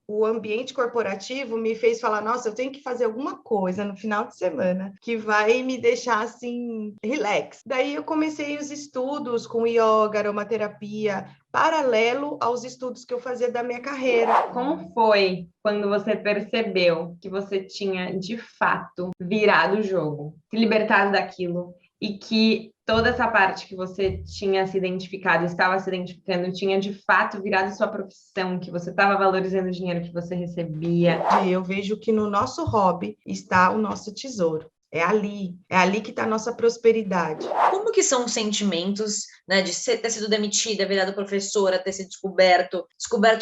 o ambiente corporativo me fez falar, nossa, eu tenho que fazer alguma coisa no final de semana que vai me deixar assim, relax. Daí eu comecei os estudos com yoga, aromaterapia, paralelo aos estudos que eu fazia da minha carreira. Como foi quando você percebeu que você tinha, de fato, virado o jogo, se libertado daquilo e que toda essa parte que você tinha se identificado, estava se identificando, tinha de fato virado sua profissão, que você estava valorizando o dinheiro que você recebia? Eu vejo que no nosso hobby está o nosso tesouro. É ali que está a nossa prosperidade. Como que são os sentimentos, né, de ter sido demitida, virado professora, ter sido descoberto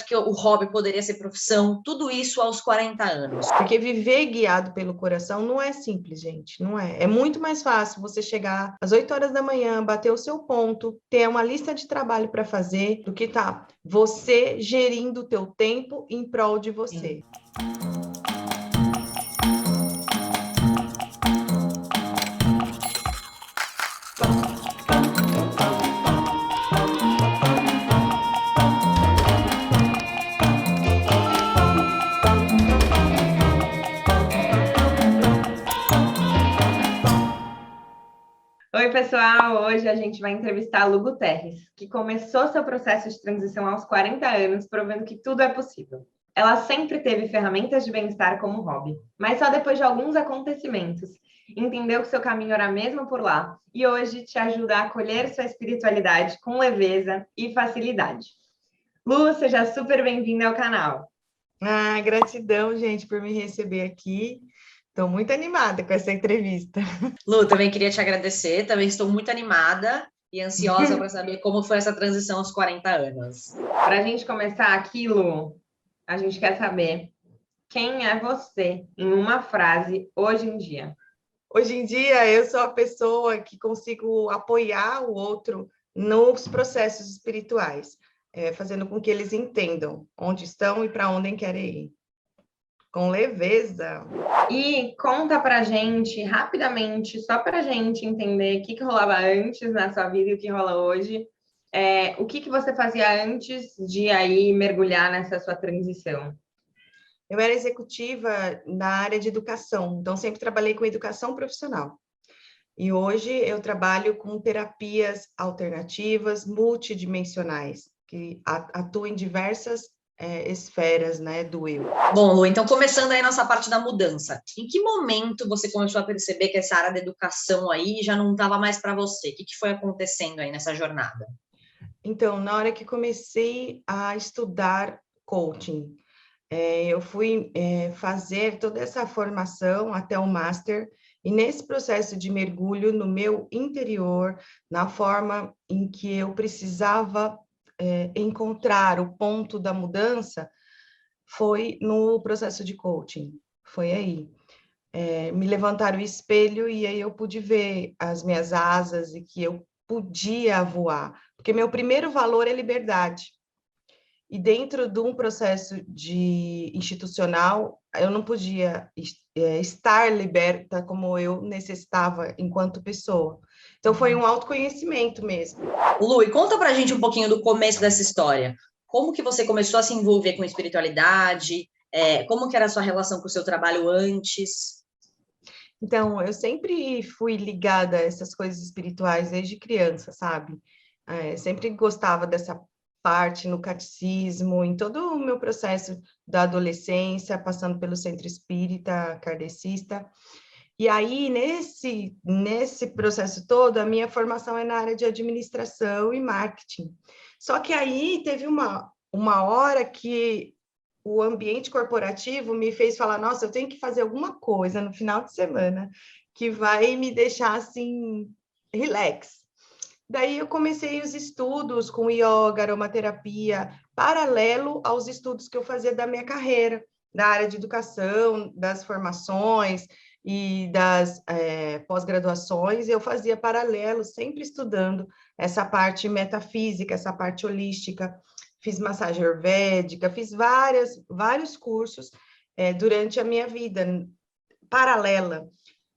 que o hobby poderia ser profissão, tudo isso aos 40 anos? Porque viver guiado pelo coração não é simples, gente, não é. É muito mais fácil você chegar às 8 horas da manhã, bater o seu ponto, ter uma lista de trabalho para fazer, do que tá você gerindo o teu tempo em prol de você. Oi, pessoal! Hoje a gente vai entrevistar a Lu Guterres, que começou seu processo de transição aos 40 anos, provando que tudo é possível. Ela sempre teve ferramentas de bem-estar como hobby, mas só depois de alguns acontecimentos entendeu que seu caminho era mesmo por lá e hoje te ajuda a acolher sua espiritualidade com leveza e facilidade. Lu, seja super bem-vinda ao canal. Ah, gratidão, gente, por me receber aqui. Estou muito animada com essa entrevista. Lu, também queria te agradecer, também estou muito animada e ansiosa para saber como foi essa transição aos 40 anos. Para a gente começar aqui, Lu, a gente quer saber quem é você em uma frase hoje em dia. Hoje em dia, eu sou a pessoa que consigo apoiar o outro nos processos espirituais, fazendo com que eles entendam onde estão e para onde querem ir. Com leveza. E conta pra gente, rapidamente, só pra gente entender o que rolava antes na sua vida e o que rola hoje. O que você fazia antes de aí mergulhar nessa sua transição? Eu era executiva na área de educação, então sempre trabalhei com educação profissional. E hoje eu trabalho com terapias alternativas multidimensionais, que atuam em diversas esferas, né, do eu. Bom, Lu, então começando aí nossa parte da mudança. Em que momento você começou a perceber que essa área da educação aí já não estava mais para você? O que foi acontecendo aí nessa jornada? Então, na hora que comecei a estudar coaching, eu fui fazer toda essa formação até o master, e nesse processo de mergulho no meu interior, na forma em que eu precisava encontrar o ponto da mudança, foi no processo de coaching, foi aí. Me levantaram o espelho e aí eu pude ver as minhas asas e que eu podia voar, porque meu primeiro valor é liberdade. E dentro de um processo de institucional, eu não podia estar liberta como eu necessitava enquanto pessoa. Então, foi um autoconhecimento mesmo. Lu, e conta pra gente um pouquinho do começo dessa história. Como que você começou a se envolver com espiritualidade? Como que era a sua relação com o seu trabalho antes? Então, eu sempre fui ligada a essas coisas espirituais desde criança, sabe? Sempre gostava dessa parte no catecismo, em todo o meu processo da adolescência, passando pelo centro espírita, kardecista. E aí, nesse processo todo, a minha formação é na área de administração e marketing. Só que aí teve uma hora que o ambiente corporativo me fez falar, nossa, eu tenho que fazer alguma coisa no final de semana que vai me deixar assim, relax. Daí eu comecei os estudos com yoga, aromaterapia, paralelo aos estudos que eu fazia da minha carreira, da área de educação, das formações e das pós-graduações, eu fazia paralelo, sempre estudando essa parte metafísica, essa parte holística. Fiz massagem ayurvédica, fiz vários cursos durante a minha vida paralela,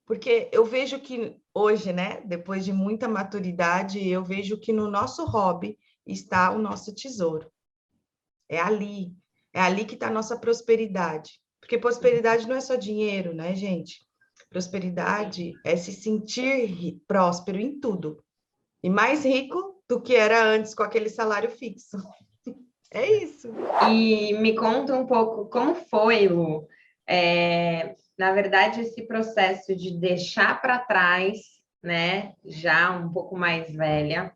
porque eu vejo que hoje, né, depois de muita maturidade, eu vejo que no nosso hobby está o nosso tesouro. É ali, É ali que está a nossa prosperidade. Porque prosperidade não é só dinheiro, né, gente? Prosperidade é se sentir próspero em tudo. E mais rico do que era antes com aquele salário fixo. É isso. E me conta um pouco como foi, Lu, na verdade, esse processo de deixar para trás, né, já um pouco mais velha,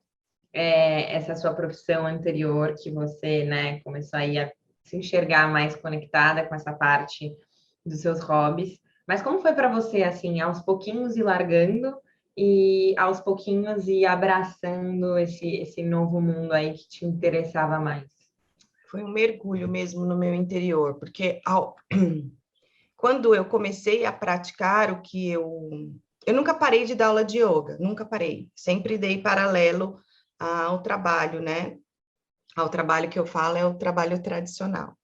essa sua profissão anterior, que você, né, começou aí a se enxergar mais conectada com essa parte dos seus hobbies. Mas como foi para você, assim, aos pouquinhos ir largando e aos pouquinhos ir abraçando esse novo mundo aí que te interessava mais? Foi um mergulho mesmo no meu interior, porque quando eu comecei a praticar o que eu nunca parei de dar aula de yoga, nunca parei. Sempre dei paralelo ao trabalho, né? Ao trabalho que eu falo é o trabalho tradicional.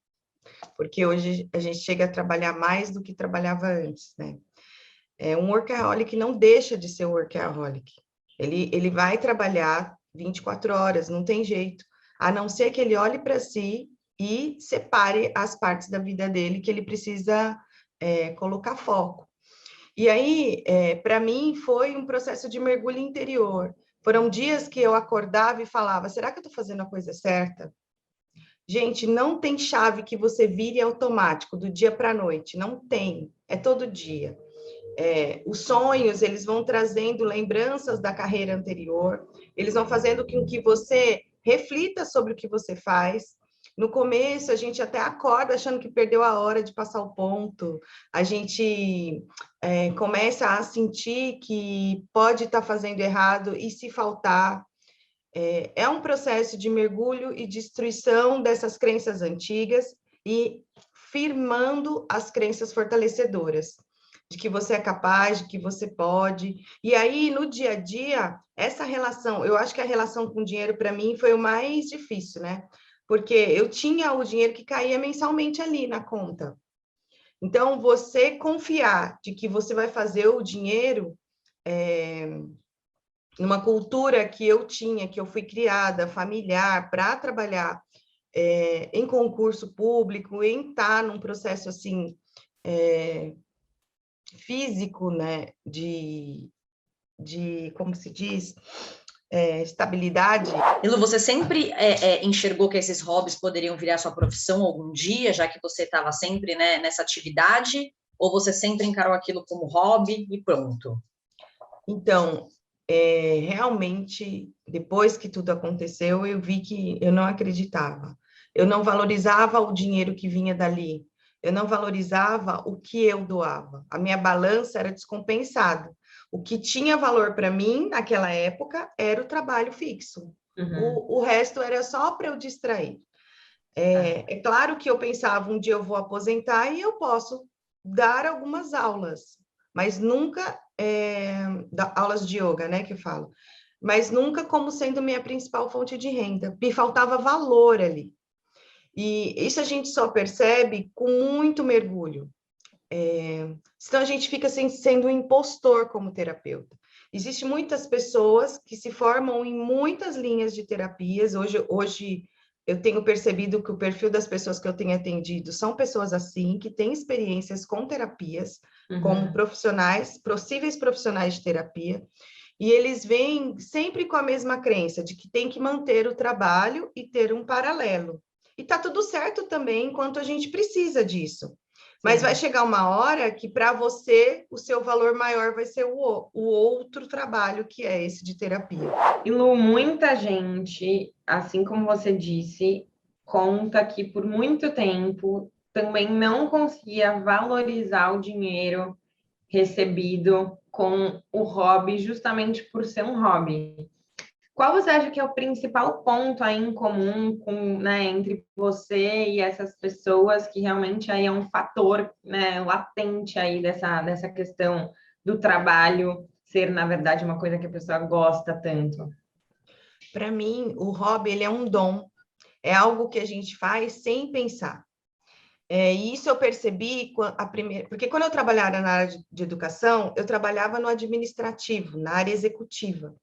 Porque hoje a gente chega a trabalhar mais do que trabalhava antes, né? Um workaholic não deixa de ser um workaholic. Ele vai trabalhar 24 horas, não tem jeito. A não ser que ele olhe para si e separe as partes da vida dele que ele precisa colocar foco. E aí, para mim, foi um processo de mergulho interior. Foram dias que eu acordava e falava, será que eu estou fazendo a coisa certa? Gente, não tem chave que você vire automático do dia para a noite, não tem, é todo dia. Os sonhos, eles vão trazendo lembranças da carreira anterior, eles vão fazendo com que você reflita sobre o que você faz. No começo, a gente até acorda achando que perdeu a hora de passar o ponto, a gente começa a sentir que pode estar fazendo errado e se faltar. É um processo de mergulho e destruição dessas crenças antigas e firmando as crenças fortalecedoras, de que você é capaz, de que você pode. E aí, no dia a dia, essa relação, eu acho que a relação com o dinheiro, para mim, foi o mais difícil, né? Porque eu tinha o dinheiro que caía mensalmente ali na conta. Então, você confiar de que você vai fazer o dinheiro numa cultura que eu tinha, que eu fui criada, familiar, para trabalhar em concurso público, em estar num processo assim físico, né, de como se diz, estabilidade. E Lu, você sempre enxergou que esses hobbies poderiam virar sua profissão algum dia, já que você estava sempre, né, nessa atividade? Ou você sempre encarou aquilo como hobby e pronto? Então, realmente, depois que tudo aconteceu, eu vi que eu não acreditava. Eu não valorizava o dinheiro que vinha dali. Eu não valorizava o que eu doava. A minha balança era descompensada. O que tinha valor para mim naquela época era o trabalho fixo. Uhum. O resto era só para eu distrair. É claro que eu pensava, um dia eu vou aposentar e eu posso dar algumas aulas, mas nunca aulas de yoga, né, que eu falo, mas nunca como sendo minha principal fonte de renda. Me faltava valor ali. E isso a gente só percebe com muito mergulho. Senão a gente fica sendo um impostor como terapeuta. Existem muitas pessoas que se formam em muitas linhas de terapias. Hoje eu tenho percebido que o perfil das pessoas que eu tenho atendido são pessoas assim, que têm experiências com terapias, como profissionais, possíveis profissionais de terapia, e eles vêm sempre com a mesma crença de que tem que manter o trabalho e ter um paralelo. E tá tudo certo também, enquanto a gente precisa disso. Mas vai chegar uma hora que, para você, o seu valor maior vai ser o outro trabalho, que é esse de terapia. E Lu, muita gente, assim como você disse, conta que por muito tempo também não conseguia valorizar o dinheiro recebido com o hobby, justamente por ser um hobby. Qual você acha que é o principal ponto aí em comum com, né, entre você e essas pessoas que realmente aí é um fator, né, latente aí dessa questão do trabalho ser, na verdade, uma coisa que a pessoa gosta tanto? Para mim, o hobby ele é um dom, é algo que a gente faz sem pensar. E isso eu percebi porque quando eu trabalhava na área de educação, eu trabalhava no administrativo, na área executiva.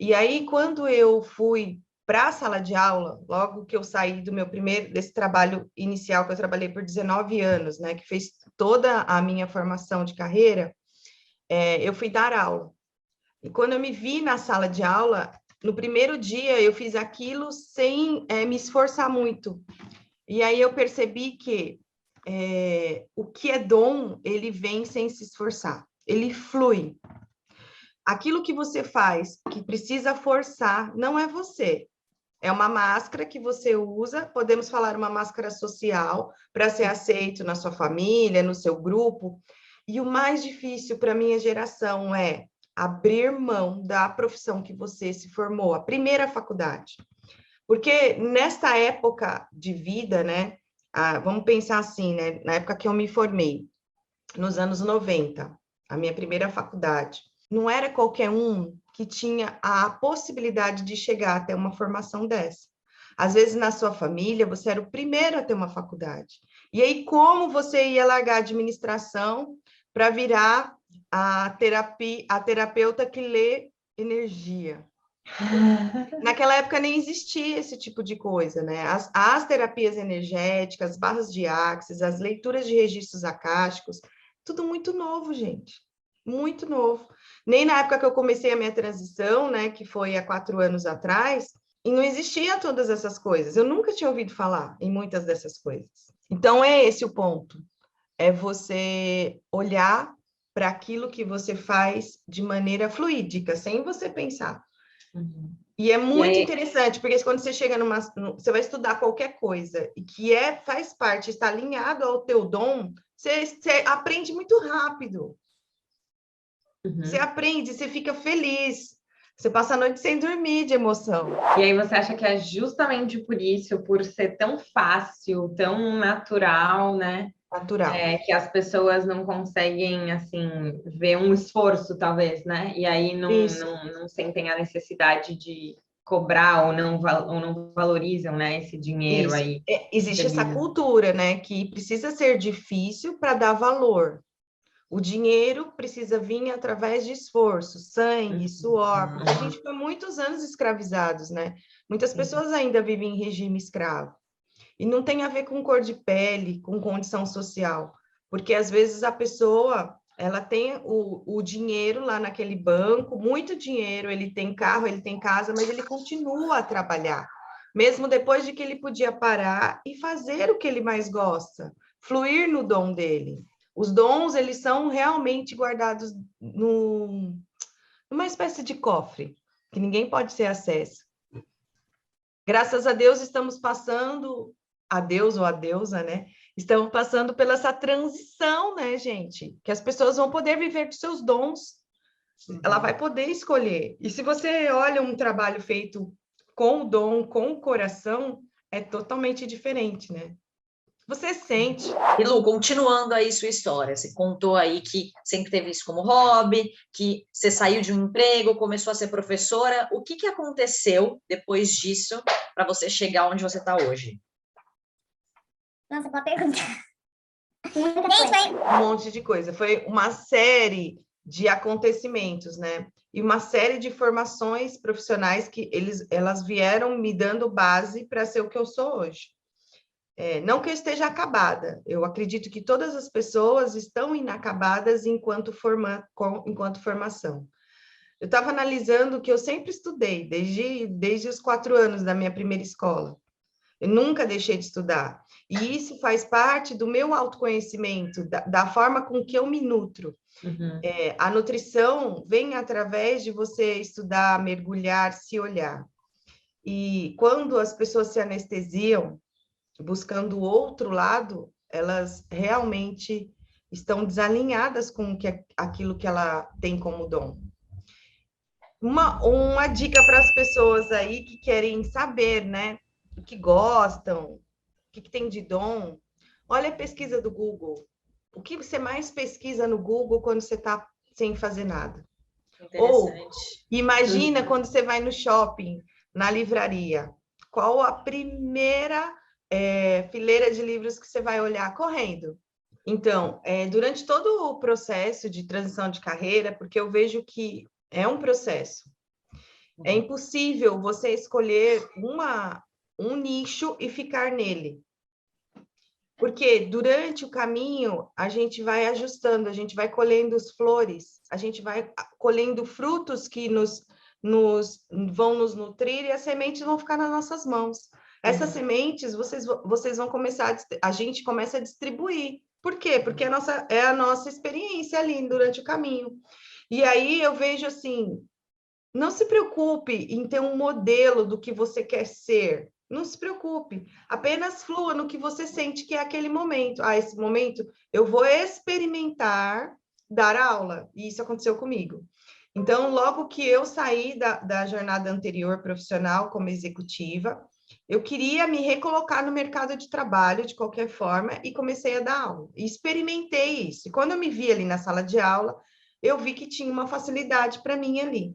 E aí, quando eu fui para a sala de aula, logo que eu saí desse trabalho inicial, que eu trabalhei por 19 anos, né, que fez toda a minha formação de carreira, eu fui dar aula. E quando eu me vi na sala de aula, no primeiro dia eu fiz aquilo sem me esforçar muito. E aí eu percebi que o que é dom, ele vem sem se esforçar, ele flui. Aquilo que você faz, que precisa forçar, não é você. É uma máscara que você usa, podemos falar uma máscara social, para ser aceito na sua família, no seu grupo. E o mais difícil para a minha geração é abrir mão da profissão que você se formou, a primeira faculdade. Porque nesta época de vida, né, vamos pensar assim, né, na época que eu me formei, nos anos 90, a minha primeira faculdade, não era qualquer um que tinha a possibilidade de chegar até uma formação dessa. Às vezes, na sua família, você era o primeiro a ter uma faculdade. E aí, como você ia largar a administração para virar a terapeuta que lê energia? Naquela época nem existia esse tipo de coisa, né? As terapias energéticas, as barras de axis, as leituras de registros acásticos, tudo muito novo, gente. Muito novo. Nem na época que eu comecei a minha transição, né, que foi há 4 anos atrás, e não existia todas essas coisas. Eu nunca tinha ouvido falar em muitas dessas coisas. Então, é esse o ponto. É você olhar para aquilo que você faz de maneira fluídica, sem você pensar. Uhum. E é muito interessante, porque quando você chega você vai estudar qualquer coisa e que faz parte, está alinhado ao teu dom, você aprende muito rápido. Uhum. Você aprende, você fica feliz. Você passa a noite sem dormir de emoção. E aí você acha que é justamente por isso, por ser tão fácil, tão natural, né? Natural. Que as pessoas não conseguem, assim, ver um esforço, talvez, né? E aí não sentem a necessidade de cobrar ou não valorizam, né, esse dinheiro Isso. aí. Existe essa cultura, né, que precisa ser difícil para dar valor. O dinheiro precisa vir através de esforço, sangue, suor, porque a gente foi muitos anos escravizados, né? Muitas pessoas ainda vivem em regime escravo. E não tem a ver com cor de pele, com condição social, porque às vezes a pessoa, ela tem o dinheiro lá naquele banco, muito dinheiro, ele tem carro, ele tem casa, mas ele continua a trabalhar, mesmo depois de que ele podia parar e fazer o que ele mais gosta, fluir no dom dele. Os dons, eles são realmente guardados numa espécie de cofre, que ninguém pode ter acesso. Graças a Deus, estamos passando, a Deus ou a deusa, né? Estamos passando pela essa transição, né, gente? Que as pessoas vão poder viver dos seus dons. Ela vai poder escolher. E se você olha um trabalho feito com o dom, com o coração, é totalmente diferente, né? Você sente. E Lu, continuando aí sua história, você contou aí que sempre teve isso como hobby, que você saiu de um emprego, começou a ser professora. O que aconteceu depois disso para você chegar onde você está hoje? Nossa, boa pergunta. Um monte de coisa. Foi uma série de acontecimentos, né? E uma série de formações profissionais que elas vieram me dando base para ser o que eu sou hoje. Não que eu esteja acabada, eu acredito que todas as pessoas estão inacabadas enquanto formação. Eu estava analisando que eu sempre estudei, desde os 4 anos da minha primeira escola. Eu nunca deixei de estudar. E isso faz parte do meu autoconhecimento, da forma com que eu me nutro. Uhum. A nutrição vem através de você estudar, mergulhar, se olhar. E quando as pessoas se anestesiam, buscando o outro lado, elas realmente estão desalinhadas com aquilo que ela tem como dom. Uma dica para as pessoas aí que querem saber, né, o que gostam, o que tem de dom, olha a pesquisa do Google. O que você mais pesquisa no Google quando você está sem fazer nada? Ou imagina quando você vai no shopping, na livraria, qual a primeira fileira de livros que você vai olhar correndo? Então, durante todo o processo de transição de carreira, porque eu vejo que é um processo, É impossível você escolher um nicho e ficar nele. Porque durante o caminho, a gente vai ajustando, a gente vai colhendo as flores, a gente vai colhendo frutos que vão nos nutrir e as sementes vão ficar nas nossas mãos. Essas sementes, vocês vão começar, a gente começa a distribuir. Por quê? Porque é a nossa experiência ali durante o caminho. E aí eu vejo assim, não se preocupe em ter um modelo do que você quer ser. Não se preocupe. Apenas flua no que você sente que é aquele momento. Ah, esse momento eu vou experimentar dar aula. E isso aconteceu comigo. Então, logo que eu saí da jornada anterior profissional como executiva, eu queria me recolocar no mercado de trabalho de qualquer forma e comecei a dar aula. E experimentei isso. E quando eu me vi ali na sala de aula, eu vi que tinha uma facilidade para mim ali.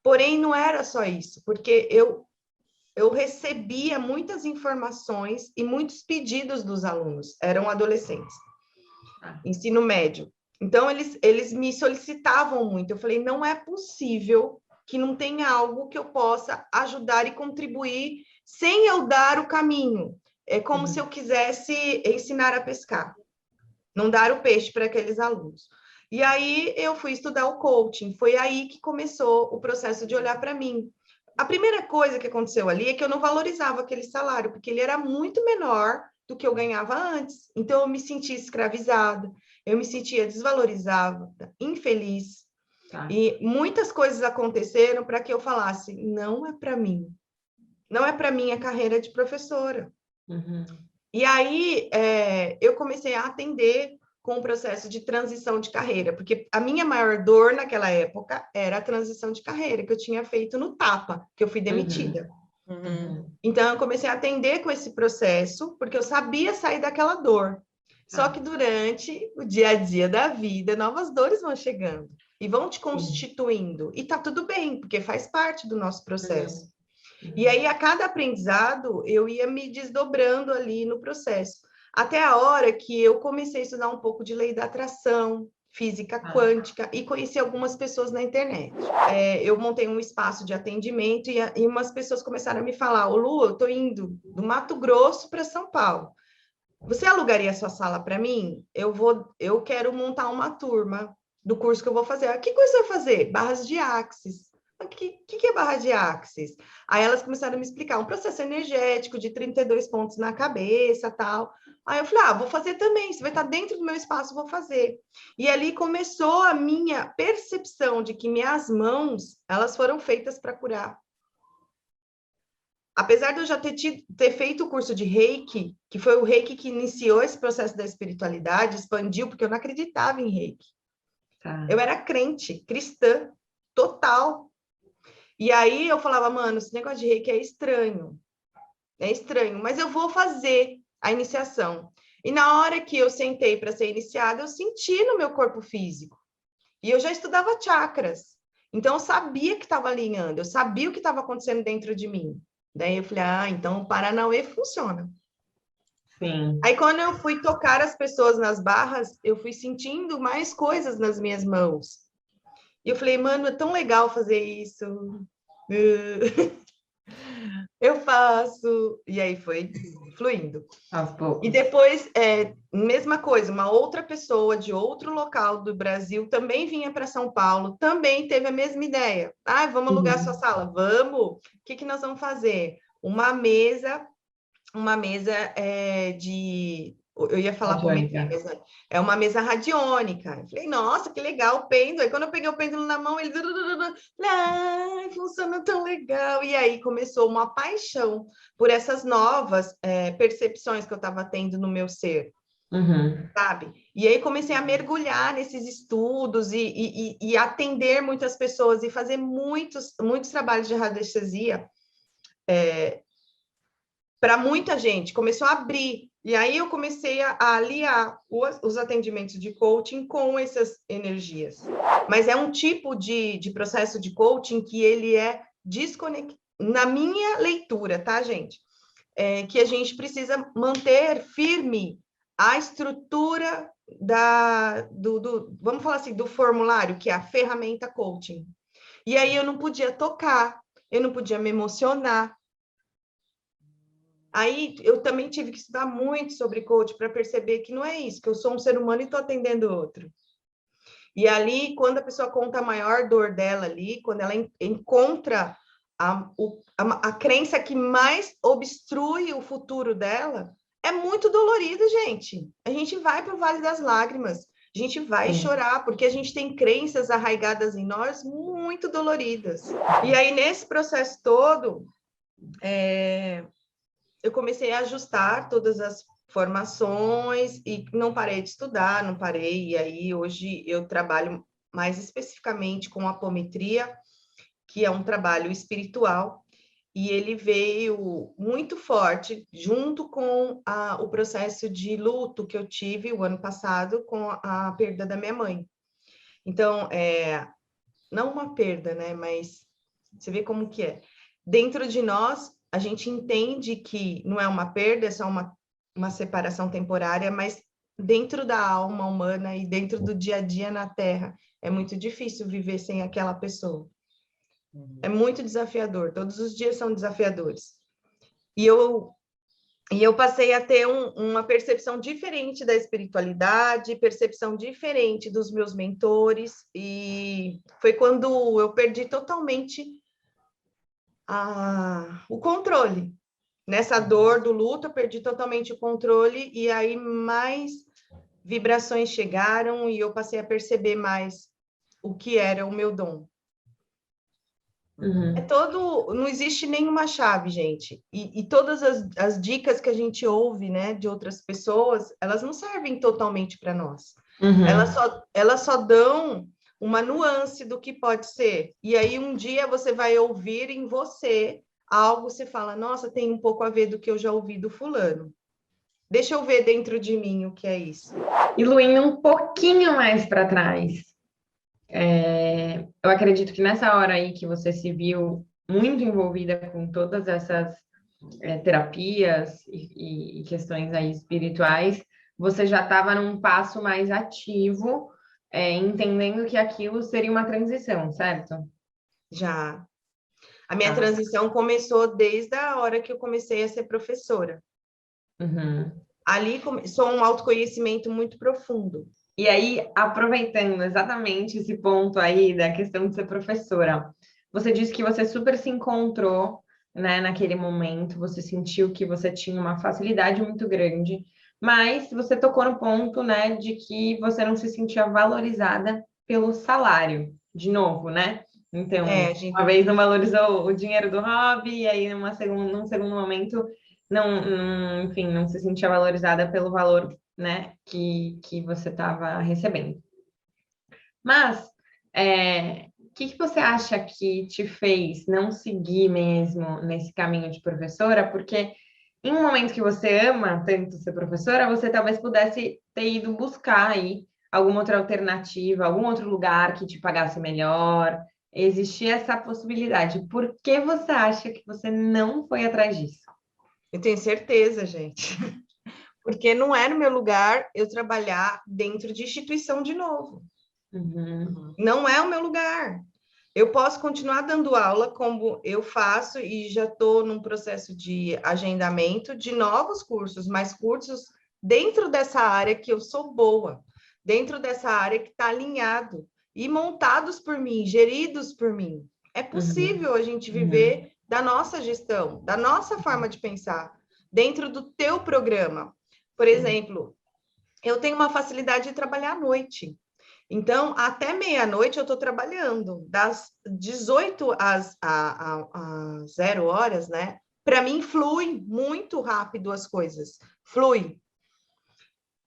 Porém, não era só isso, porque eu recebia muitas informações e muitos pedidos dos alunos, eram adolescentes, ensino médio. Então, eles me solicitavam muito. Eu falei, não é possível que não tenha algo que eu possa ajudar e contribuir sem eu dar o caminho. É como se eu quisesse ensinar a pescar, não dar o peixe para aqueles alunos. E aí eu fui estudar o coaching, foi aí que começou o processo de olhar para mim. A primeira coisa que aconteceu ali é que eu não valorizava aquele salário, porque ele era muito menor do que eu ganhava antes. Então eu me sentia escravizada, eu me sentia desvalorizada, infeliz. E muitas coisas aconteceram para que eu falasse, não é para mim. Não é para mim a carreira de professora. E aí eu comecei a atender com o processo de transição de carreira, porque a minha maior dor naquela época era a transição de carreira, que eu tinha feito no tapa, que eu fui demitida. Então, eu comecei a atender com esse processo, porque eu sabia sair daquela dor. Só que durante o dia a dia da vida, novas dores vão chegando e vão te constituindo. E tá tudo bem, porque faz parte do nosso processo. E aí, a cada aprendizado, eu ia me desdobrando ali no processo. Até a hora que eu comecei a estudar um pouco de lei da atração, física quântica, e conheci algumas pessoas na internet. Eu montei um espaço de atendimento e umas pessoas começaram a me falar, ô Lu, eu estou indo do Mato Grosso para São Paulo. Você alugaria a sua sala para mim? Eu quero montar uma turma do curso que eu vou fazer. Que curso eu vou fazer? Barras de Axis. O que é barra de Axis? Aí elas começaram a me explicar um processo energético de 32 pontos na cabeça, tal. Aí eu falei, vou fazer também, você vai estar dentro do meu espaço, vou fazer. E ali começou a minha percepção de que minhas mãos, elas foram feitas para curar. Apesar de eu já ter feito o curso de Reiki, que foi o Reiki que iniciou esse processo da espiritualidade, expandiu, porque eu não acreditava em Reiki. Eu era crente, cristã, total. E aí eu falava, mano, esse negócio de Reiki é estranho, mas eu vou fazer a iniciação. E na hora que eu sentei para ser iniciada, eu senti no meu corpo físico. E eu já estudava chakras. Então eu sabia que estava alinhando, eu sabia o que estava acontecendo dentro de mim. Daí eu falei, então o Paranauê funciona. Sim. Aí quando eu fui tocar as pessoas nas barras, eu fui sentindo mais coisas nas minhas mãos. E eu falei, mano, é tão legal fazer isso. Eu faço. E aí foi fluindo. E depois, mesma coisa, uma outra pessoa de outro local do Brasil também vinha para São Paulo, também teve a mesma ideia. Vamos alugar sua sala? Vamos. O que nós vamos fazer? Uma mesa de... Eu ia falar como é uma mesa radiônica. Eu falei, nossa, que legal o pêndulo. Aí quando eu peguei o pêndulo na mão, ele... funciona tão legal. E aí começou uma paixão por essas novas percepções que eu estava tendo no meu ser. Sabe? E aí comecei a mergulhar nesses estudos e atender muitas pessoas e fazer muitos trabalhos de radiestesia para muita gente. Começou a abrir. E aí eu comecei a aliar os atendimentos de coaching com essas energias. Mas é um tipo de processo de coaching que ele é desconectado. Na minha leitura, tá, gente? Que a gente precisa manter firme a estrutura vamos falar assim, do formulário, que é a ferramenta coaching. E aí eu não podia tocar, eu não podia me emocionar. Aí eu também tive que estudar muito sobre coach para perceber que não é isso, que eu sou um ser humano e estou atendendo outro. E ali, quando a pessoa conta a maior dor dela ali, quando ela encontra a crença que mais obstrui o futuro dela, é muito dolorido, gente. A gente vai para o Vale das Lágrimas, a gente vai chorar, porque a gente tem crenças arraigadas em nós muito doloridas. E aí, nesse processo todo, eu comecei a ajustar todas as formações e não parei de estudar, não parei. E aí, hoje, eu trabalho mais especificamente com apometria, que é um trabalho espiritual, e ele veio muito forte junto com o processo de luto que eu tive o ano passado com a perda da minha mãe. Então, não uma perda, né? Mas você vê como que é. Dentro de nós, a gente entende que não é uma perda, é só uma separação temporária, mas dentro da alma humana e dentro do dia a dia na Terra, é muito difícil viver sem aquela pessoa. É muito desafiador, todos os dias são desafiadores. E eu passei a ter uma percepção diferente da espiritualidade, percepção diferente dos meus mentores, e foi quando eu perdi totalmente o controle. Nessa dor do luto, eu perdi totalmente o controle, e aí mais vibrações chegaram, e eu passei a perceber mais o que era o meu dom. Não existe nenhuma chave, gente. E todas as dicas que a gente ouve, né, de outras pessoas, elas não servem totalmente para nós. Elas só dão uma nuance do que pode ser. E aí um dia você vai ouvir em você algo, você fala, nossa, tem um pouco a ver do que eu já ouvi do fulano. Deixa eu ver dentro de mim o que é isso. E Luinha, um pouquinho mais para trás. Eu acredito que nessa hora aí que você se viu muito envolvida com todas essas terapias e questões aí espirituais, você já estava num passo mais ativo, entendendo que aquilo seria uma transição, certo? Já. A minha transição começou desde a hora que eu comecei a ser professora. Ali começou um autoconhecimento muito profundo. E aí, aproveitando exatamente esse ponto aí da questão de ser professora, você disse que você super se encontrou, né, naquele momento, você sentiu que você tinha uma facilidade muito grande, mas você tocou no ponto, né, de que você não se sentia valorizada pelo salário, de novo, né? Então, uma vez não valorizou o dinheiro do hobby, e aí num segundo momento, enfim, não se sentia valorizada pelo valor, né, que você estava recebendo. Mas, o que você acha que te fez não seguir mesmo nesse caminho de professora? Porque em um momento que você ama tanto ser professora, você talvez pudesse ter ido buscar aí alguma outra alternativa, algum outro lugar que te pagasse melhor. Existia essa possibilidade. Por que você acha que você não foi atrás disso? Eu tenho certeza, gente. Porque não era o meu lugar eu trabalhar dentro de instituição de novo. Não é o meu lugar. Eu posso continuar dando aula como eu faço e já estou num processo de agendamento de novos cursos, mas cursos dentro dessa área que eu sou boa, dentro dessa área que está alinhado e montados por mim, geridos por mim. É possível a gente viver da nossa gestão, da nossa forma de pensar, dentro do teu programa. Por exemplo, eu tenho uma facilidade de trabalhar à noite. Então, até meia-noite eu estou trabalhando, das 18 às 0 horas, né? Para mim, flui muito rápido as coisas. Flui.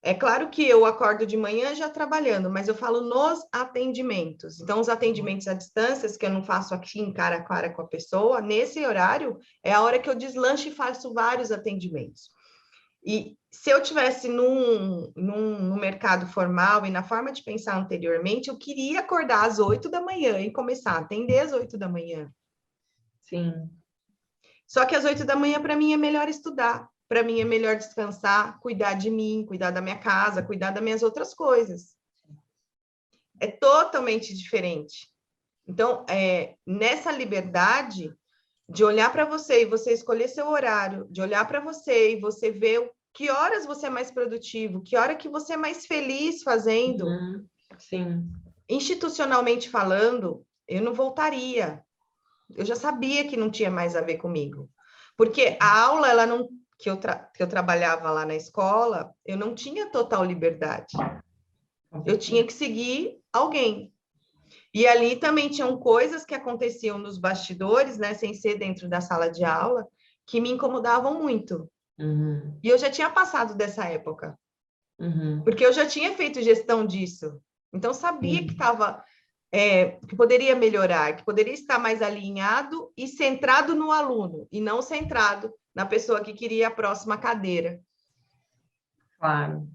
É claro que eu acordo de manhã já trabalhando, mas eu falo nos atendimentos. Então, os atendimentos à distância, que eu não faço aqui em cara a cara com a pessoa, nesse horário é a hora que eu deslancho e faço vários atendimentos. E se eu tivesse no mercado formal e na forma de pensar anteriormente, eu queria acordar às 8 da manhã e começar a atender às 8 da manhã. Sim. Só que às 8 da manhã, para mim, é melhor estudar. Para mim, é melhor descansar, cuidar de mim, cuidar da minha casa, cuidar das minhas outras coisas. É totalmente diferente. Então, nessa liberdade, de olhar para você e você escolher seu horário, de olhar para você e você ver que horas você é mais produtivo, que hora que você é mais feliz fazendo. Sim. Institucionalmente falando, eu não voltaria. Eu já sabia que não tinha mais a ver comigo. Porque a aula, ela não, que eu trabalhava lá na escola, eu não tinha total liberdade. Eu tinha que seguir alguém. E ali também tinham coisas que aconteciam nos bastidores, né, sem ser dentro da sala de aula, que me incomodavam muito. E eu já tinha passado dessa época. Porque eu já tinha feito gestão disso. Então, sabia que estava... que poderia melhorar, que poderia estar mais alinhado e centrado no aluno, e não centrado na pessoa que queria a próxima cadeira. Claro.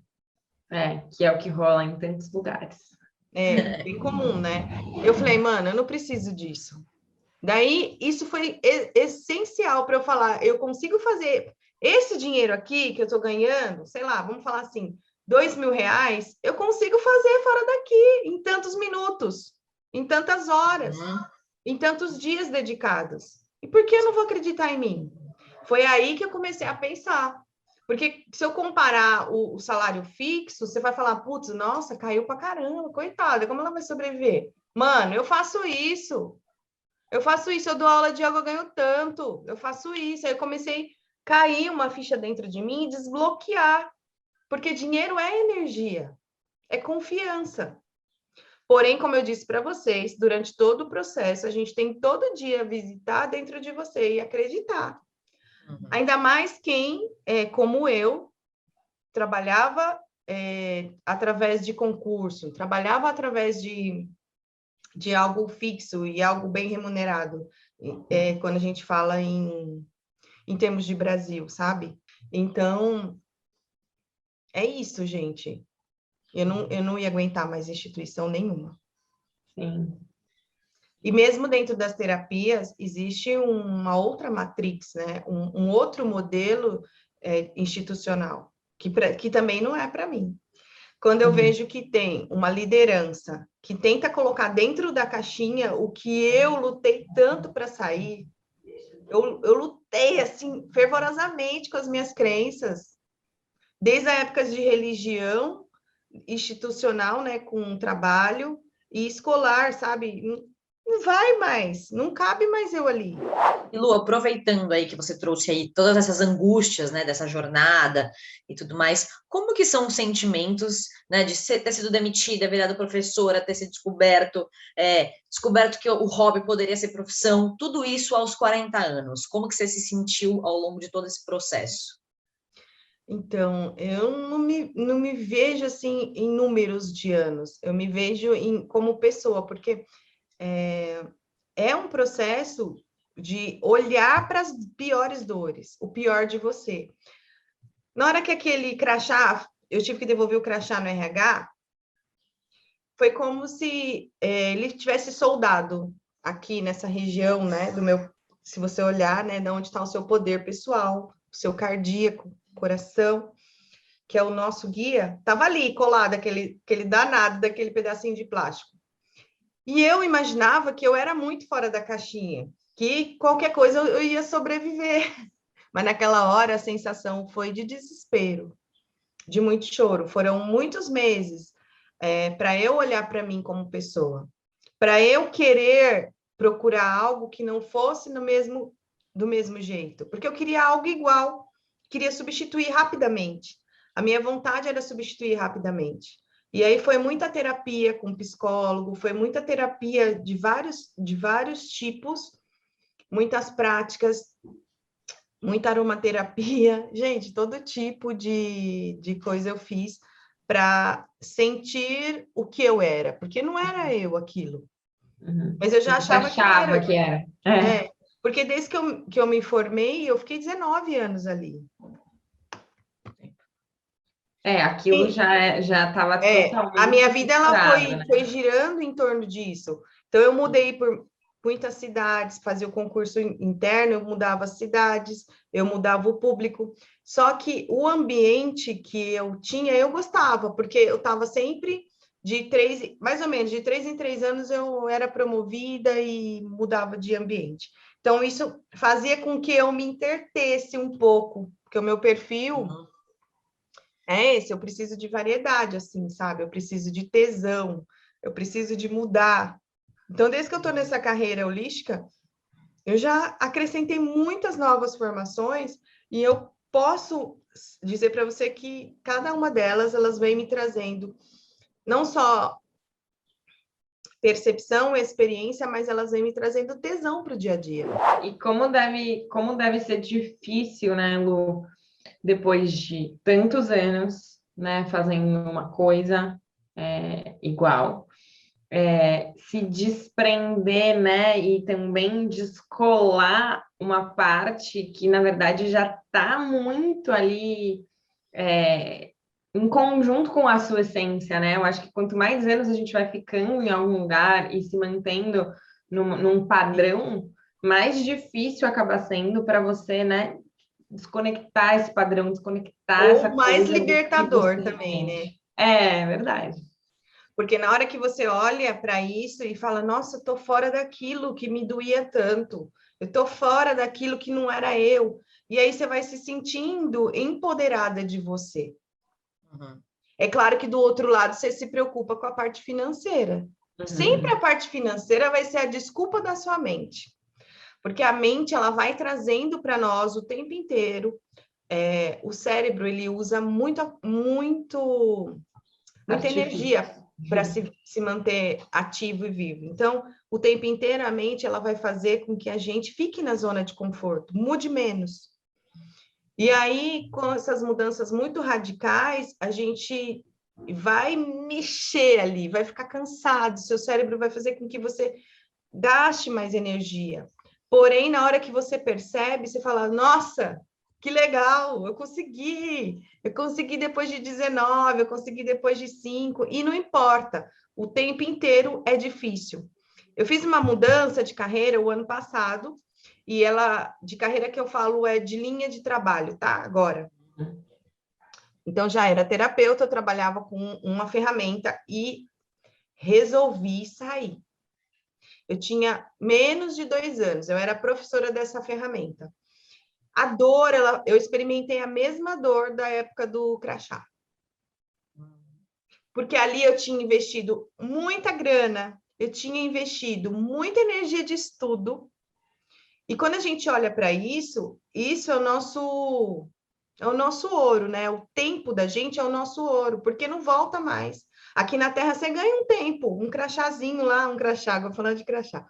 Que é o que rola em tantos lugares. É, bem comum, né? Eu falei, mano, eu não preciso disso. Daí, isso foi essencial para eu falar, eu consigo fazer esse dinheiro aqui que eu estou ganhando, sei lá, vamos falar assim, R$2.000, eu consigo fazer fora daqui, em tantos minutos, em tantas horas, em tantos dias dedicados. E por que eu não vou acreditar em mim? Foi aí que eu comecei a pensar. Porque se eu comparar o salário fixo, você vai falar, putz, nossa, caiu pra caramba, coitada, como ela vai sobreviver? Mano, eu faço isso, eu dou aula de yoga, eu ganho tanto, eu faço isso. Aí eu comecei a cair uma ficha dentro de mim e desbloquear, porque dinheiro é energia, é confiança. Porém, como eu disse para vocês, durante todo o processo, a gente tem todo dia visitar dentro de você e acreditar. Ainda mais quem, como eu, trabalhava através de concurso, trabalhava através de algo fixo e algo bem remunerado, quando a gente fala em termos de Brasil, sabe? Então, é isso, gente. Eu não ia aguentar mais instituição nenhuma. Sim. E mesmo dentro das terapias, existe uma outra matrix, né? Um outro modelo institucional, que também não é para mim. Quando eu vejo que tem uma liderança que tenta colocar dentro da caixinha o que eu lutei tanto para sair, eu lutei, assim, fervorosamente com as minhas crenças, desde a época de religião institucional, né, com trabalho, e escolar, sabe? Não vai mais, não cabe mais eu ali. E Lu, aproveitando aí que você trouxe aí todas essas angústias, né, dessa jornada e tudo mais, como que são os sentimentos, né, de ter sido demitida, virada professora, ter sido descoberto que o hobby poderia ser profissão, tudo isso aos 40 anos? Como que você se sentiu ao longo de todo esse processo? Então, eu não me vejo assim em números de anos, eu me vejo como pessoa, porque é um processo de olhar para as piores dores, o pior de você. Na hora que aquele crachá, eu tive que devolver o crachá no RH, foi como se ele tivesse soldado aqui nessa região, né, do meu, se você olhar, né, de onde está o seu poder pessoal, o seu cardíaco, coração, que é o nosso guia, estava ali colado, aquele danado daquele pedacinho de plástico. E eu imaginava que eu era muito fora da caixinha, que qualquer coisa eu ia sobreviver. Mas naquela hora a sensação foi de desespero, de muito choro. Foram muitos meses para eu olhar para mim como pessoa, para eu querer procurar algo que não fosse do mesmo jeito, porque eu queria algo igual, queria substituir rapidamente. A minha vontade era substituir rapidamente. E aí foi muita terapia com psicólogo, foi muita terapia de vários tipos, muitas práticas, muita aromaterapia, gente, todo tipo de coisa eu fiz para sentir o que eu era, porque não era eu aquilo. Mas eu já achava que era. Porque desde que eu me formei, eu fiquei 19 anos ali. Aquilo já estava totalmente a minha vida ela foi né? girando em torno disso. Então, eu mudei por muitas cidades, fazia o concurso interno, eu mudava as cidades, eu mudava o público. Só que o ambiente que eu tinha, eu gostava, porque eu estava sempre mais ou menos, de 3 em 3 anos eu era promovida e mudava de ambiente. Então, isso fazia com que eu me entretesse um pouco, porque o meu perfil é esse, eu preciso de variedade, assim, sabe? Eu preciso de tesão, eu preciso de mudar. Então, desde que eu estou nessa carreira holística, eu já acrescentei muitas novas formações e eu posso dizer para você que cada uma delas, elas vem me trazendo não só percepção, experiência, mas elas vêm me trazendo tesão para o dia a dia. E como deve ser difícil, né, Lu, depois de tantos anos, né, fazendo uma coisa igual, se desprender, né, e também descolar uma parte que, na verdade, já está muito ali em conjunto com a sua essência, né? Eu acho que quanto mais anos a gente vai ficando em algum lugar e se mantendo num padrão, mais difícil acaba sendo para você, né, desconectar esse padrão, desconectar essa Ou mais coisa do que libertador você também, né? É verdade. Porque na hora que você olha para isso e fala, nossa, eu tô fora daquilo que me doía tanto, eu tô fora daquilo que não era eu. E aí você vai se sentindo empoderada de você. Uhum. É claro que do outro lado você se preocupa com a parte financeira. Sempre a parte financeira vai ser a desculpa da sua mente. Porque a mente, ela vai trazendo para nós o tempo inteiro. O cérebro, ele usa muita energia para se manter ativo e vivo. Então, o tempo inteiro a mente, ela vai fazer com que a gente fique na zona de conforto, mude menos. E aí, com essas mudanças muito radicais, a gente vai mexer ali, vai ficar cansado, seu cérebro vai fazer com que você gaste mais energia. Porém, na hora que você percebe, você fala, nossa, que legal, eu consegui depois de 19, eu consegui depois de 5, e não importa, o tempo inteiro é difícil. Eu fiz uma mudança de carreira o ano passado, e ela, de carreira que eu falo, é de linha de trabalho, tá? Agora. Então, já era terapeuta, eu trabalhava com uma ferramenta e resolvi sair. Eu tinha menos de 2 anos, eu era professora dessa ferramenta. A dor, eu experimentei a mesma dor da época do crachá. Porque ali eu tinha investido muita grana, eu tinha investido muita energia de estudo. E quando a gente olha para isso é o nosso ouro, né? O tempo da gente é o nosso ouro, porque não volta mais. Aqui na Terra você ganha um tempo, um crachazinho lá, um crachá, vou falar de crachá.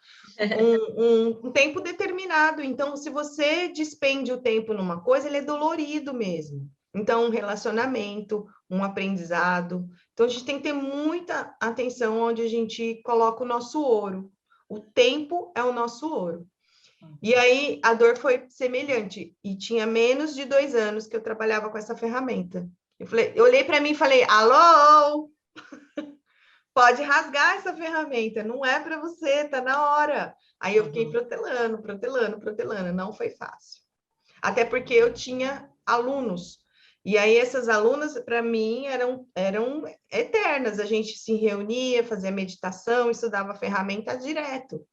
Um tempo determinado. Então, se você despende o tempo numa coisa, ele é dolorido mesmo. Então, um relacionamento, um aprendizado. Então, a gente tem que ter muita atenção onde a gente coloca o nosso ouro. O tempo é o nosso ouro. E aí, a dor foi semelhante. E tinha menos de 2 anos que eu trabalhava com essa ferramenta. Eu olhei para mim e falei, alô? Pode rasgar essa ferramenta, não é para você, tá na hora. Aí eu fiquei protelando, não foi fácil. Até porque eu tinha alunos, e aí essas alunas, para mim, eram eternas. A gente se reunia, fazia meditação, estudava a ferramenta direto.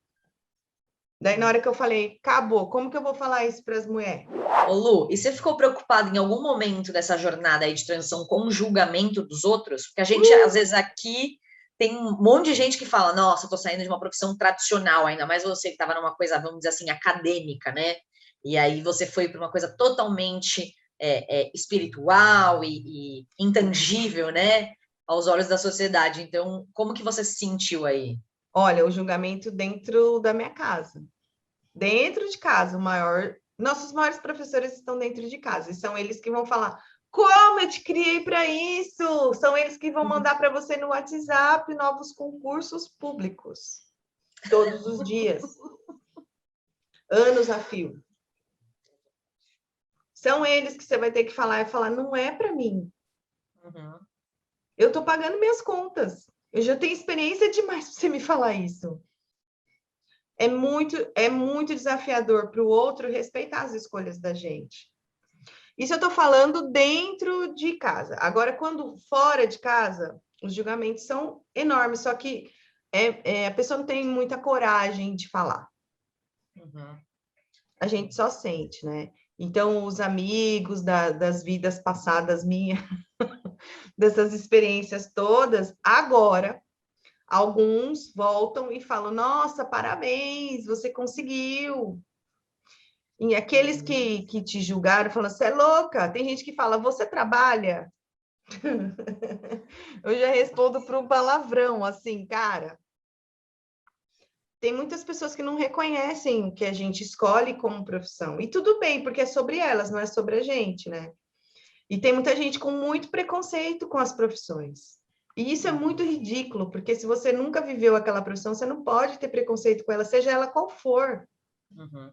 Daí, na hora que eu falei, acabou, como que eu vou falar isso para as mulheres? Ô Lu, e você ficou preocupada em algum momento dessa jornada aí de transição com o julgamento dos outros? Porque a gente, às vezes, aqui tem um monte de gente que fala, nossa, eu tô saindo de uma profissão tradicional, ainda mais você que estava numa coisa, vamos dizer assim, acadêmica, né? E aí você foi para uma coisa totalmente espiritual e intangível, né? Aos olhos da sociedade. Então, como que você se sentiu aí? Olha, o julgamento dentro da minha casa. Dentro de casa, nossos maiores professores estão dentro de casa, e são eles que vão falar, como eu te criei para isso? São eles que vão mandar para você no WhatsApp novos concursos públicos, todos os dias, anos a fio. São eles que você vai ter que falar, não é para mim. Eu estou pagando minhas contas. Eu já tenho experiência demais para você me falar isso. É muito desafiador para o outro respeitar as escolhas da gente. Isso eu estou falando dentro de casa. Agora, quando fora de casa, Os julgamentos são enormes, só que a pessoa não tem muita coragem de falar. Uhum. A gente só sente, né? Então, os amigos das vidas passadas minhas, dessas experiências todas, agora, alguns voltam e falam, nossa, parabéns, você conseguiu. E aqueles que te julgaram, falam, você é louca. Tem gente que fala, você trabalha? Eu já respondo para um palavrão, assim, cara. Tem muitas pessoas que não reconhecem o que a gente escolhe como profissão. E tudo bem, porque é sobre elas, não é sobre a gente, né? E tem muita gente com muito preconceito com as profissões. E isso é muito ridículo, porque se você nunca viveu aquela profissão, você não pode ter preconceito com ela, seja ela qual for. Uhum.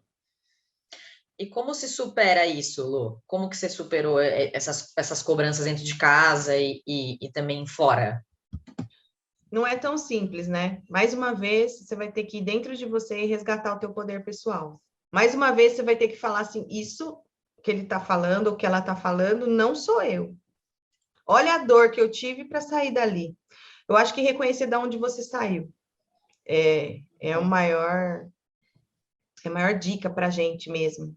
E como se supera isso, Lu? Como que você superou essas cobranças dentro de casa e também fora? Não é tão simples, né? Mais uma vez, você vai ter que ir dentro de você e resgatar o teu poder pessoal. Mais uma vez, você vai ter que falar assim, isso que ele está falando, ou que ela está falando, não sou eu. Olha a dor que eu tive para sair dali. Eu acho que reconhecer de onde você saiu é a maior dica para a gente mesmo.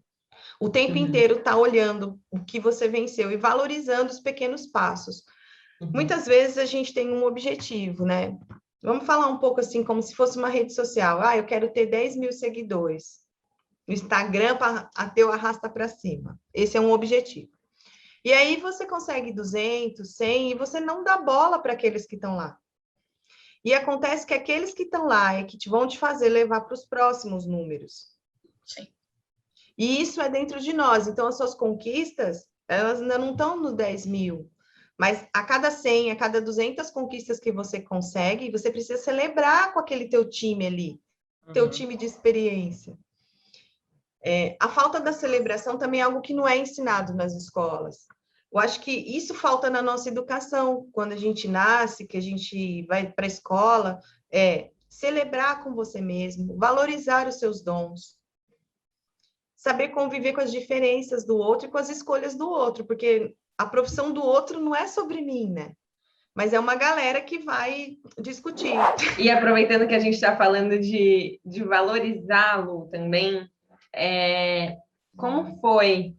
O tempo inteiro tá olhando o que você venceu e valorizando os pequenos passos. Muitas vezes a gente tem um objetivo, né? Vamos falar um pouco assim, como se fosse uma rede social. Ah, eu quero ter 10 mil seguidores. O Instagram até o arrasta para cima. Esse é um objetivo. E aí você consegue 200, 100 e você não dá bola para aqueles que estão lá. E acontece que aqueles que estão lá é que vão te fazer levar para os próximos números. Sim. E isso é dentro de nós. Então, as suas conquistas, elas ainda não estão no 10 mil. Mas a cada 100, a cada 200 conquistas que você consegue, você precisa celebrar com aquele teu time ali, teu time de experiência. A falta da celebração também é algo que não é ensinado nas escolas. Eu acho que isso falta na nossa educação. Quando a gente nasce, que a gente vai para a escola, celebrar com você mesmo, valorizar os seus dons, saber conviver com as diferenças do outro e com as escolhas do outro, porque a profissão do outro não é sobre mim, né? Mas é uma galera que vai discutir. E aproveitando que a gente está falando de valorizá-lo também, como foi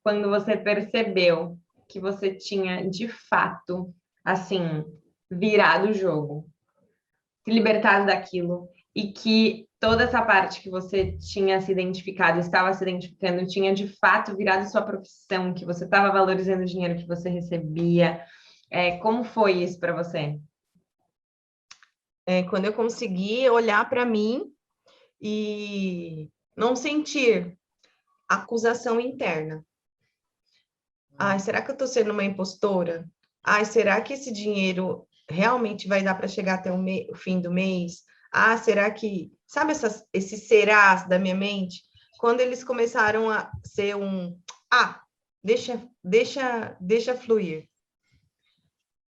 quando você percebeu que você tinha, de fato, assim, virado o jogo, se libertado daquilo, e que toda essa parte que você tinha se identificado, estava se identificando, tinha, de fato, virado sua profissão, que você estava valorizando o dinheiro que você recebia? Como foi isso para você? Quando eu consegui olhar para mim e não sentir acusação interna. Ai, será que eu estou sendo uma impostora? Ai, será que esse dinheiro realmente vai dar para chegar até o fim do mês? Ah, será que... Sabe esses serás da minha mente? Quando eles começaram a ser deixa fluir.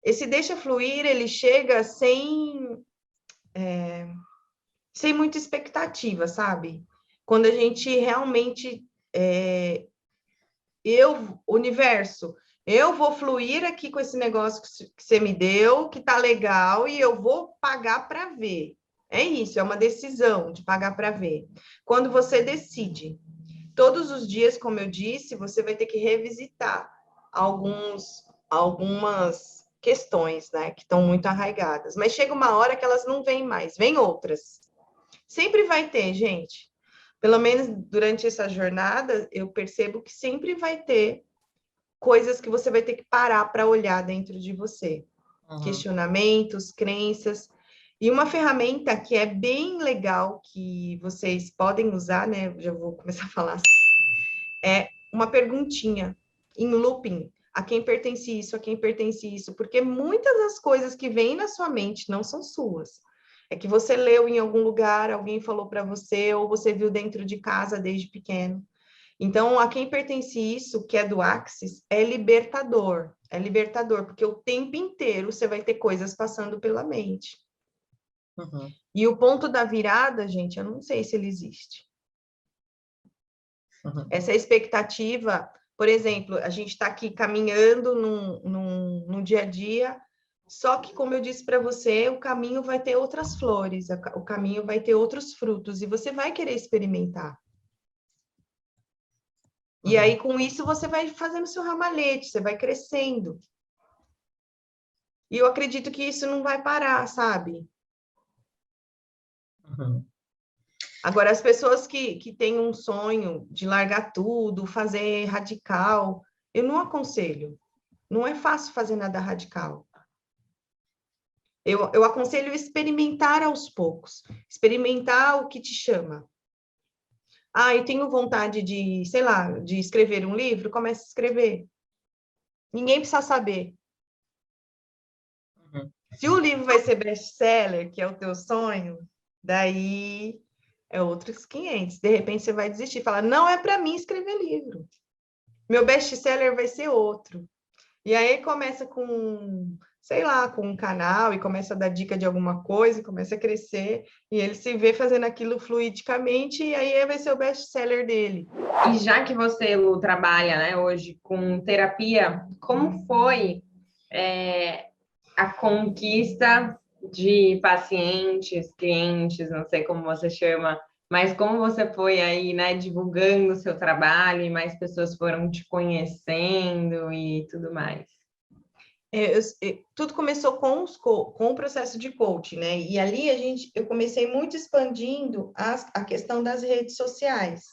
Esse deixa fluir, ele chega sem muita expectativa, sabe? Quando a gente realmente... universo, eu vou fluir aqui com esse negócio que você me deu, que tá legal, e eu vou pagar para ver. É isso, é uma decisão de pagar para ver. Quando você decide, todos os dias, como eu disse, você vai ter que revisitar algumas questões, né, que estão muito arraigadas. Mas chega uma hora que elas não vêm mais, vêm outras. Sempre vai ter, gente. Pelo menos durante essa jornada, eu percebo que sempre vai ter coisas que você vai ter que parar para olhar dentro de você. Questionamentos, crenças. E uma ferramenta que é bem legal, que vocês podem usar, né? Já vou começar a falar assim. É uma perguntinha em looping. A quem pertence isso? A quem pertence isso? Porque muitas das coisas que vêm na sua mente não são suas. É que você leu em algum lugar, alguém falou para você, ou você viu dentro de casa desde pequeno. Então, a quem pertence isso, que é do Axis, é libertador, porque o tempo inteiro você vai ter coisas passando pela mente. E o ponto da virada, gente, eu não sei se ele existe. Essa expectativa, por exemplo, a gente está aqui caminhando no dia a dia, Só que, como eu disse para você, o caminho vai ter outras flores, o caminho vai ter outros frutos, e você vai querer experimentar. E aí, com isso, você vai fazendo seu ramalhete, você vai crescendo. E eu acredito que isso não vai parar, sabe? Uhum. Agora, as pessoas que têm um sonho de largar tudo, fazer radical, eu não aconselho. Não é fácil fazer nada radical. Eu aconselho experimentar aos poucos. Experimentar o que te chama. Ah, eu tenho vontade de, sei lá, de escrever um livro, comece a escrever. Ninguém precisa saber. Uhum. Se o livro vai ser best-seller, que é o teu sonho, daí é outros 500. De repente você vai desistir, falar, não é para mim escrever livro. Meu best-seller vai ser outro. E aí começa com, sei lá, com um canal e começa a dar dica de alguma coisa, começa a crescer e ele se vê fazendo aquilo fluidicamente e aí vai ser o best-seller dele. E já que você, Lu, trabalha, né, hoje com terapia, como foi a conquista de pacientes, clientes, não sei como você chama, mas como você foi aí, né, divulgando o seu trabalho e mais pessoas foram te conhecendo e tudo mais? Tudo começou com o processo de coaching, né? E ali eu comecei muito expandindo a questão das redes sociais.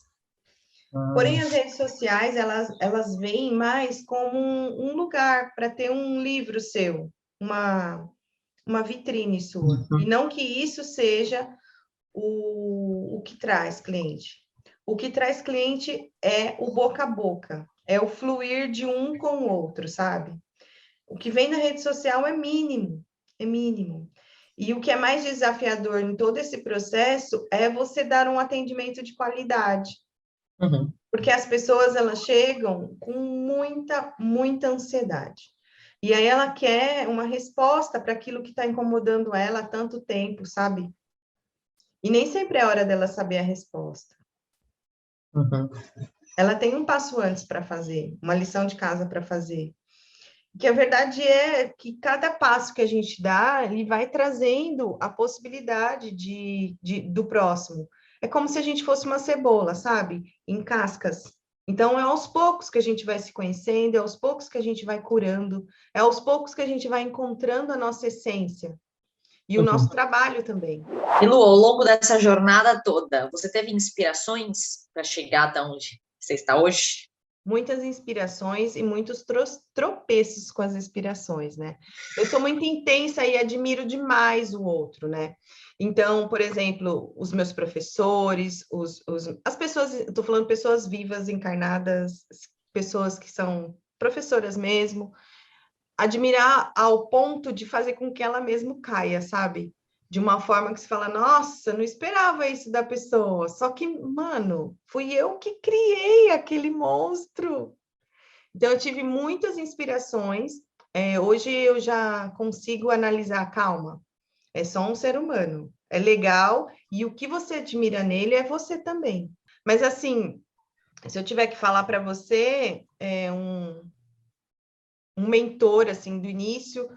Porém, as redes sociais, elas veem mais como um lugar para ter um livro seu, uma vitrine sua. E não que isso seja o que traz cliente. O que traz cliente é o boca a boca, é o fluir de um com o outro, sabe? O que vem na rede social é mínimo, é mínimo. E o que é mais desafiador em todo esse processo é você dar um atendimento de qualidade. Uhum. Porque as pessoas, elas chegam com muita ansiedade. E aí ela quer uma resposta para aquilo que está incomodando ela há tanto tempo, sabe? E nem sempre é hora dela saber a resposta. Uhum. Ela tem um passo antes para fazer, uma lição de casa para fazer. Que a verdade é que cada passo que a gente dá, ele vai trazendo a possibilidade do próximo. É como se a gente fosse uma cebola, sabe? Em cascas. Então, é aos poucos que a gente vai se conhecendo, é aos poucos que a gente vai curando, é aos poucos que a gente vai encontrando a nossa essência. E o nosso trabalho também. E Lu, ao longo dessa jornada toda, você teve inspirações para chegar até onde você está hoje? Muitas inspirações e muitos tropeços com as inspirações, né? Eu sou muito intensa e admiro demais o outro, né? Então, por exemplo, os meus professores, as pessoas, estou falando pessoas vivas, encarnadas, pessoas que são professoras mesmo, admirar ao ponto de fazer com que ela mesmo caia, sabe? De uma forma que se fala, nossa, não esperava isso da pessoa. Só que, mano, fui eu que criei aquele monstro. Então, eu tive muitas inspirações. Hoje eu já consigo analisar, calma, é só um ser humano. É legal, e o que você admira nele é você também. Mas, assim, se eu tiver que falar para você, um mentor, assim, do início,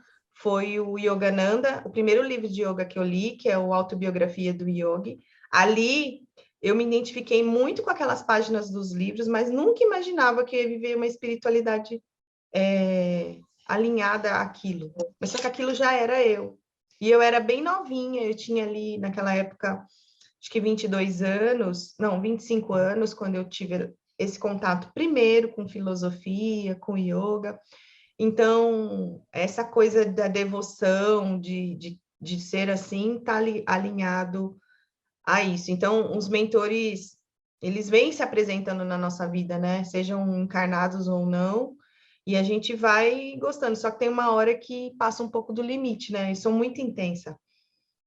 foi o Yogananda, o primeiro livro de yoga que eu li, que é o Autobiografia do Yogi. Ali, eu me identifiquei muito com aquelas páginas dos livros, mas nunca imaginava que eu ia viver uma espiritualidade alinhada àquilo. Mas só que aquilo já era eu. E eu era bem novinha, eu tinha ali, naquela época, acho que 22 anos, não, 25 anos, quando eu tive esse contato primeiro com filosofia, com yoga. Então, essa coisa da devoção, de ser assim, está alinhado a isso. Então, os mentores, eles vêm se apresentando na nossa vida, né? Sejam encarnados ou não, e a gente vai gostando. Só que tem uma hora que passa um pouco do limite, né? Eu sou muito intensa.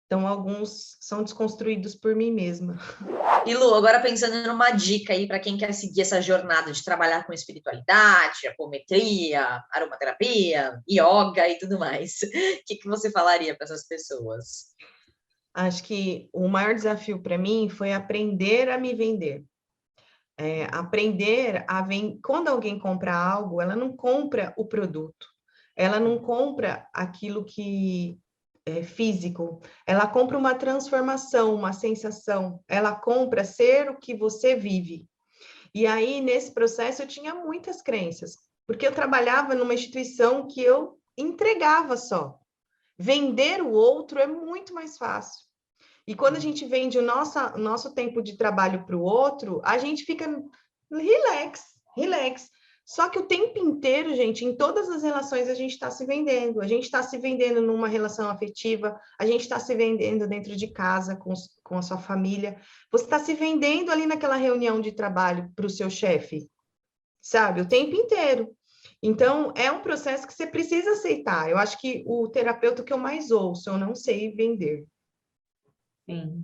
Então, alguns são desconstruídos por mim mesma. E Lu, agora pensando numa dica aí para quem quer seguir essa jornada de trabalhar com espiritualidade, apometria, aromaterapia, yoga e tudo mais, o que você falaria para essas pessoas? Acho que o maior desafio para mim foi aprender a me vender. Aprender a vender. Quando alguém compra algo, ela não compra o produto, ela não compra aquilo que é físico, ela compra uma transformação, uma sensação, ela compra ser o que você vive. E aí, nesse processo, eu tinha muitas crenças, porque eu trabalhava numa instituição que eu entregava só. Vender o outro é muito mais fácil. E quando a gente vende o nosso tempo de trabalho para o outro, a gente fica relax. Só que o tempo inteiro, gente, em todas as relações a gente está se vendendo. A gente está se vendendo numa relação afetiva, a gente está se vendendo dentro de casa com a sua família. Você está se vendendo ali naquela reunião de trabalho para o seu chefe, sabe? O tempo inteiro. Então, é um processo que você precisa aceitar. Eu acho que o terapeuta que eu mais ouço, eu não sei vender. Sim.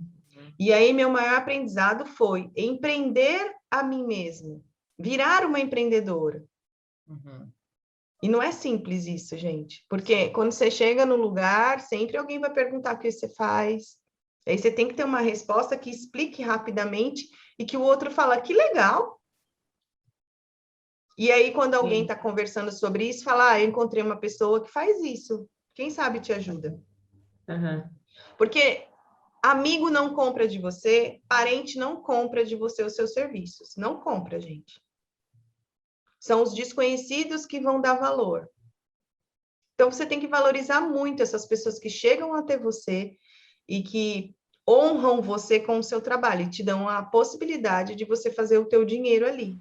E aí, meu maior aprendizado foi empreender a mim mesmo, virar uma empreendedora. Uhum. E não é simples isso, gente, porque quando você chega no lugar, sempre alguém vai perguntar o que você faz. Aí você tem que ter uma resposta que explique rapidamente e que o outro fala, que legal. E aí, quando alguém está conversando sobre isso, fala, eu encontrei uma pessoa que faz isso. Quem sabe te ajuda. Uhum. Porque amigo não compra de você, parente não compra de você os seus serviços. Não compra, gente. São os desconhecidos que vão dar valor. Então, você tem que valorizar muito essas pessoas que chegam até você e que honram você com o seu trabalho e te dão a possibilidade de você fazer o teu dinheiro ali.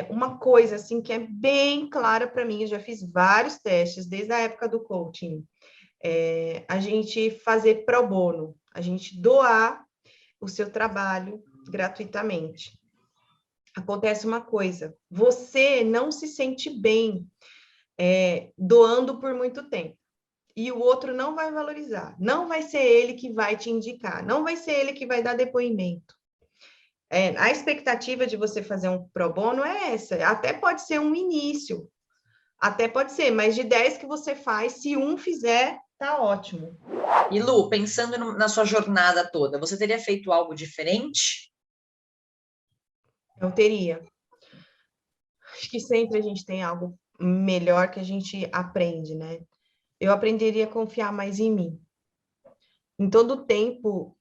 Uma coisa, assim, que é bem clara para mim, eu já fiz vários testes desde a época do coaching, a gente fazer pro bono, a gente doar o seu trabalho gratuitamente. Acontece uma coisa, você não se sente bem doando por muito tempo. E o outro não vai valorizar. Não vai ser ele que vai te indicar. Não vai ser ele que vai dar depoimento. A expectativa de você fazer um pro bono é essa. Até pode ser um início. Até pode ser, mas de 10 que você faz, se um fizer, tá ótimo. E Lu, pensando na sua jornada toda, você teria feito algo diferente? Eu teria. Acho que sempre a gente tem algo melhor que a gente aprende, né? Eu aprenderia a confiar mais em mim. Em todo tempo,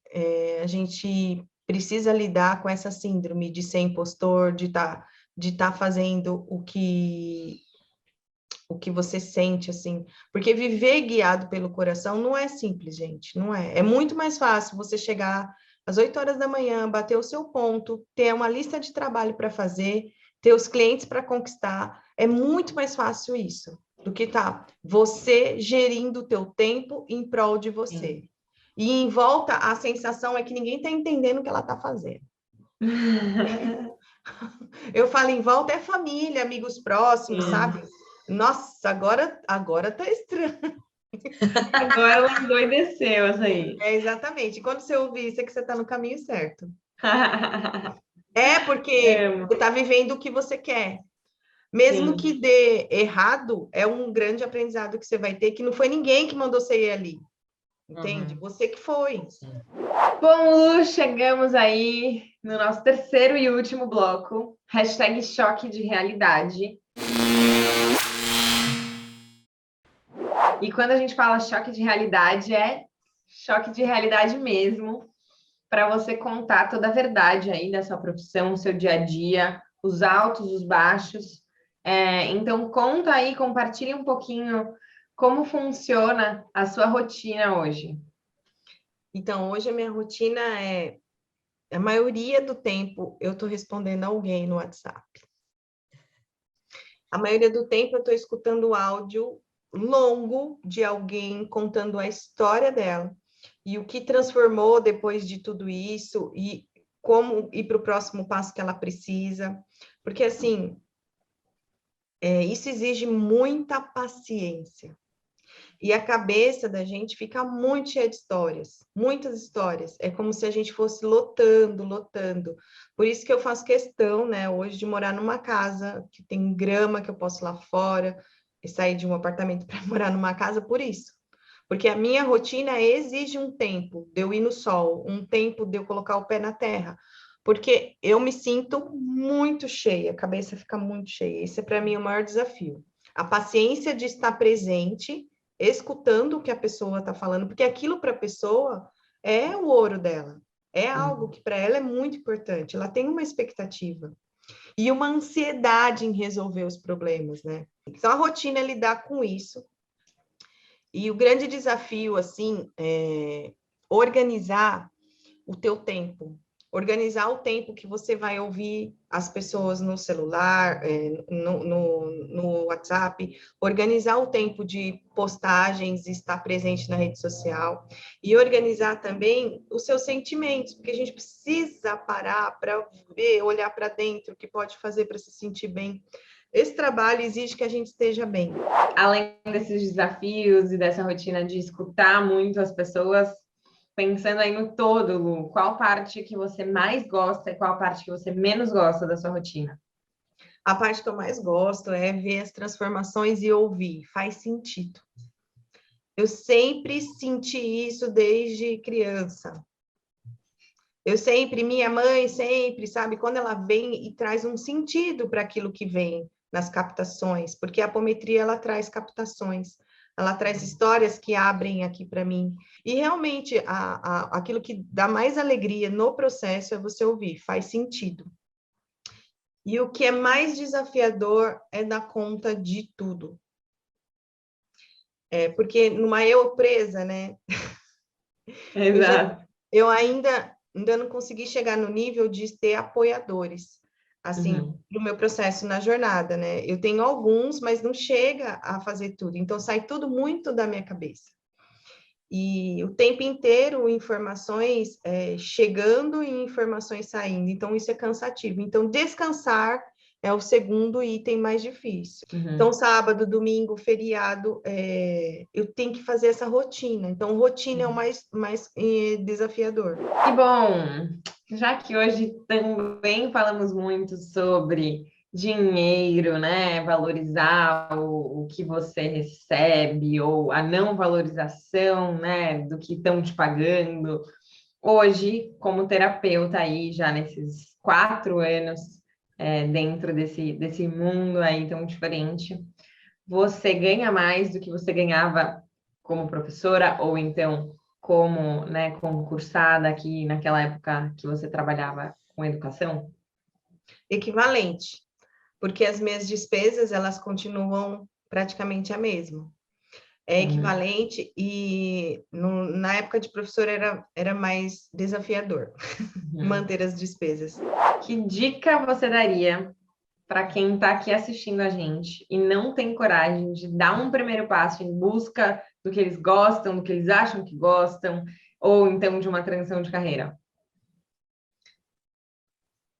a gente precisa lidar com essa síndrome de ser impostor, de tá fazendo o que você sente, assim. Porque viver guiado pelo coração não é simples, gente, não é. É muito mais fácil você chegar às 8 horas da manhã, bater o seu ponto, ter uma lista de trabalho para fazer, ter os clientes para conquistar. É muito mais fácil isso do que você gerindo o teu tempo em prol de você. Sim. E em volta, a sensação é que ninguém está entendendo o que ela está fazendo. Eu falo em volta, é família, amigos próximos, sabe? Nossa, agora tá estranho. Agora ela endoideceu, essa aí. Exatamente. Quando você ouvir isso, é que você está no caminho certo. Porque você está vivendo o que você quer. Mesmo que dê errado, é um grande aprendizado que você vai ter, que não foi ninguém que mandou você ir ali. Entende? Você que foi. Bom, Lu, chegamos aí no nosso terceiro e último bloco. Hashtag choque de realidade. E quando a gente fala choque de realidade, é choque de realidade mesmo, para você contar toda a verdade aí da sua profissão, o seu dia a dia, os altos, os baixos. Então, conta aí, compartilha um pouquinho como funciona a sua rotina hoje. Então, hoje a minha rotina a maioria do tempo, eu estou respondendo alguém no WhatsApp. A maioria do tempo, eu estou escutando o áudio longo de alguém contando a história dela e o que transformou depois de tudo isso e como ir para o próximo passo que ela precisa. Porque, assim, isso exige muita paciência. E a cabeça da gente fica muito cheia de histórias, muitas histórias. É como se a gente fosse lotando. Por isso que eu faço questão, né, hoje de morar numa casa que tem grama, que eu posso ir lá fora, e sair de um apartamento para morar numa casa por isso. Porque a minha rotina exige um tempo de eu ir no sol, um tempo de eu colocar o pé na terra. Porque eu me sinto muito cheia, a cabeça fica muito cheia. Esse é para mim o maior desafio. A paciência de estar presente, escutando o que a pessoa está falando, porque aquilo para a pessoa é o ouro dela. É algo que para ela é muito importante. Ela tem uma expectativa e uma ansiedade em resolver os problemas, né? Então, a rotina é lidar com isso. E o grande desafio, assim, é organizar o teu tempo. Organizar o tempo que você vai ouvir as pessoas no celular, no WhatsApp, organizar o tempo de postagens, estar presente na rede social e organizar também os seus sentimentos, porque a gente precisa parar para ver, olhar para dentro, o que pode fazer para se sentir bem. Esse trabalho exige que a gente esteja bem. Além desses desafios e dessa rotina de escutar muito as pessoas, pensando aí no todo, Lu, qual parte que você mais gosta e qual parte que você menos gosta da sua rotina? A parte que eu mais gosto é ver as transformações e ouvir, faz sentido. Eu sempre senti isso desde criança. Minha mãe sempre, sabe, quando ela vem e traz um sentido para aquilo que vem nas captações, porque a apometria ela traz captações. Ela traz histórias que abrem aqui para mim. E realmente, aquilo que dá mais alegria no processo é você ouvir, faz sentido. E o que é mais desafiador é dar conta de tudo. Porque numa eu presa, né? Exato. Eu ainda não consegui chegar no nível de ter apoiadores, assim, no meu processo na jornada, né? Eu tenho alguns, mas não chega a fazer tudo. Então, sai tudo muito da minha cabeça. E o tempo inteiro, informações chegando e informações saindo. Então, isso é cansativo. Então, descansar é o segundo item mais difícil. Então, sábado, domingo, feriado, eu tenho que fazer essa rotina. Então, rotina é o mais desafiador. E bom, já que hoje também falamos muito sobre dinheiro, né? Valorizar o que você recebe ou a não valorização, né? Do que estão te pagando. Hoje, como terapeuta aí, já nesses 4 anos dentro desse mundo aí tão diferente, você ganha mais do que você ganhava como professora ou então como, né, concursada aqui naquela época que você trabalhava com educação? Equivalente, porque as minhas despesas, elas continuam praticamente a mesma. É equivalente e na época de professora era mais desafiador manter as despesas. Que dica você daria para quem está aqui assistindo a gente e não tem coragem de dar um primeiro passo em busca do que eles gostam, do que eles acham que gostam, ou então de uma transição de carreira?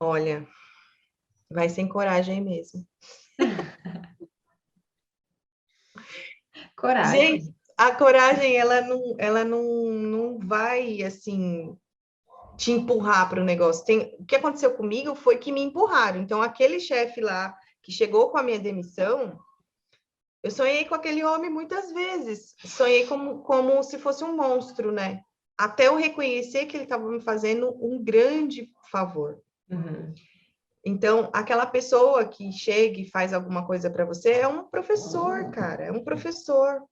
Olha, vai sem coragem mesmo. Coragem. Gente, a coragem, ela não vai, assim, te empurrar para o negócio. O que aconteceu comigo foi que me empurraram. Então, aquele chefe lá que chegou com a minha demissão, eu sonhei com aquele homem muitas vezes. Sonhei como se fosse um monstro, né? Até eu reconhecer que ele estava me fazendo um grande favor. Então, aquela pessoa que chega e faz alguma coisa para você é um professor, cara, é um professor.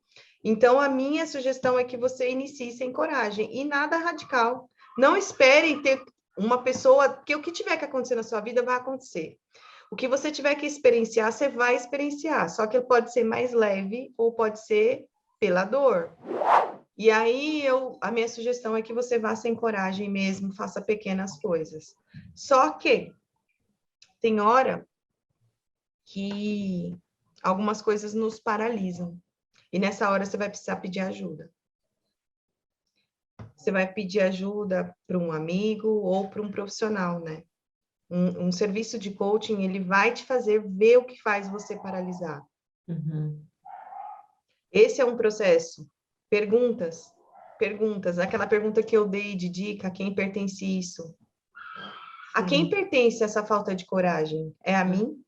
Então, a minha sugestão é que você inicie sem coragem e nada radical. Não espere ter uma pessoa, porque o que tiver que acontecer na sua vida vai acontecer. O que você tiver que experienciar, você vai experienciar, só que pode ser mais leve ou pode ser pela dor. E aí, a minha sugestão é que você vá sem coragem mesmo, faça pequenas coisas. Só que tem hora que algumas coisas nos paralisam. E nessa hora você vai precisar pedir ajuda. Você vai pedir ajuda para um amigo ou para um profissional, né? Um serviço de coaching, ele vai te fazer ver o que faz você paralisar. Esse é um processo. Perguntas. Aquela pergunta que eu dei de dica, a quem pertence isso? A quem pertence essa falta de coragem? É a mim?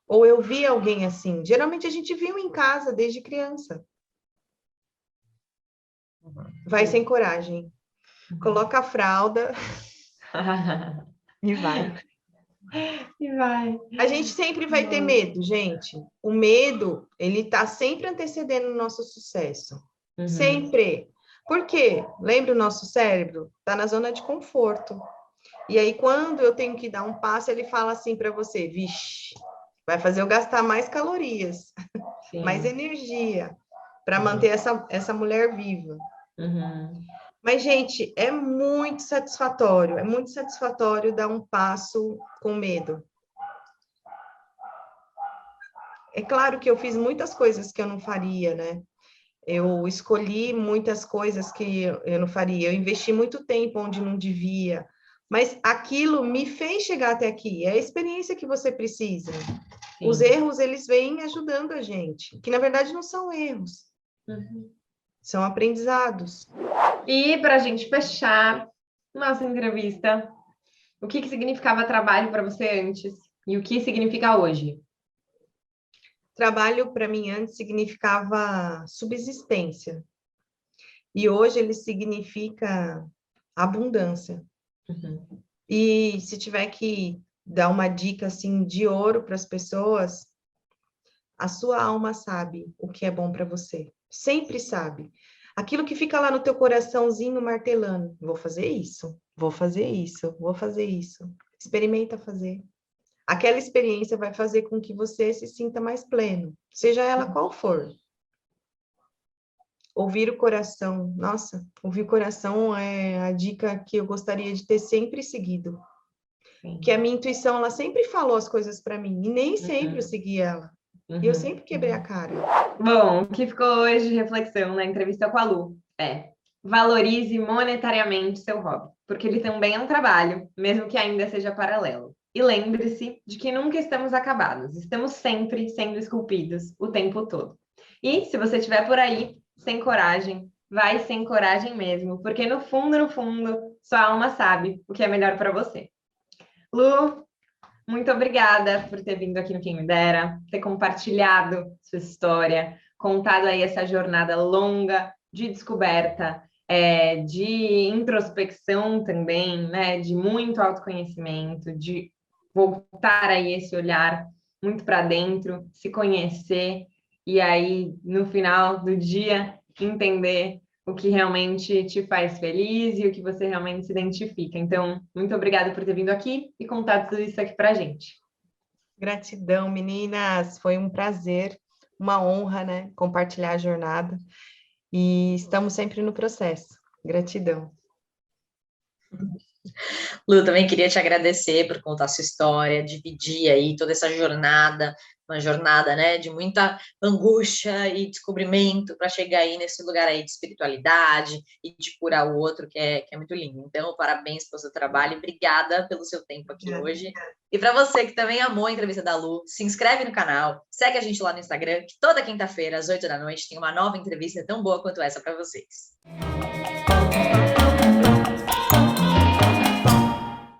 Ou eu vi alguém assim? Geralmente a gente viu em casa desde criança. Vai sem coragem. Coloca a fralda e vai. E vai. A gente sempre vai ter medo, gente. O medo, ele tá sempre antecedendo o nosso sucesso. Uhum. Sempre. Por quê? Lembra o nosso cérebro? Tá na zona de conforto. E aí, quando eu tenho que dar um passo, ele fala assim para você, vixe, vai fazer eu gastar mais calorias, Sim. mais energia, para manter essa mulher viva. Uhum. Mas, gente, é muito satisfatório dar um passo com medo. É claro que eu fiz muitas coisas que eu não faria, né? Eu escolhi muitas coisas que eu não faria, eu investi muito tempo onde não devia, mas aquilo me fez chegar até aqui, é a experiência que você precisa. Sim. Os erros, eles vêm ajudando a gente, que na verdade não são erros, são aprendizados. E para a gente fechar nossa entrevista, o que significava trabalho para você antes e o que significa hoje? Trabalho, para mim, antes significava subsistência, e hoje ele significa abundância. E se tiver que dar uma dica assim de ouro para as pessoas, a sua alma sabe o que é bom para você. Sempre sabe. Aquilo que fica lá no teu coraçãozinho martelando. Vou fazer isso, vou fazer isso, vou fazer isso. Experimenta fazer. Aquela experiência vai fazer com que você se sinta mais pleno, seja ela qual for. Ouvir o coração. Nossa, ouvir o coração é a dica que eu gostaria de ter sempre seguido. Sim. Que a minha intuição, ela sempre falou as coisas para mim, e nem sempre eu segui ela. E eu sempre quebrei a cara. Bom, o que ficou hoje de reflexão na entrevista com a Lu é: valorize monetariamente seu hobby, porque ele também é um trabalho, mesmo que ainda seja paralelo. E lembre-se de que nunca estamos acabados, estamos sempre sendo esculpidos o tempo todo. E se você estiver por aí sem coragem, vai sem coragem mesmo, porque no fundo, sua alma sabe o que é melhor para você. Lu, muito obrigada por ter vindo aqui no Quem Me Dera, ter compartilhado sua história, contado aí essa jornada longa de descoberta, de introspecção também, né? De muito autoconhecimento, de voltar aí esse olhar muito para dentro, se conhecer e aí no final do dia entender o que realmente te faz feliz e o que você realmente se identifica. Então, muito obrigada por ter vindo aqui e contado tudo isso aqui para a gente. Gratidão, meninas. Foi um prazer, uma honra, né? Compartilhar a jornada. E estamos sempre no processo. Gratidão. Lu, também queria te agradecer por contar a sua história, dividir aí toda essa jornada, uma jornada, né, de muita angústia e descobrimento para chegar aí nesse lugar aí de espiritualidade e de curar o outro, que é muito lindo. Então, parabéns pelo seu trabalho e obrigada pelo seu tempo aqui hoje. E para você que também amou a entrevista da Lu, se inscreve no canal, segue a gente lá no Instagram, que toda quinta-feira, às 8 da noite, tem uma nova entrevista tão boa quanto essa para vocês.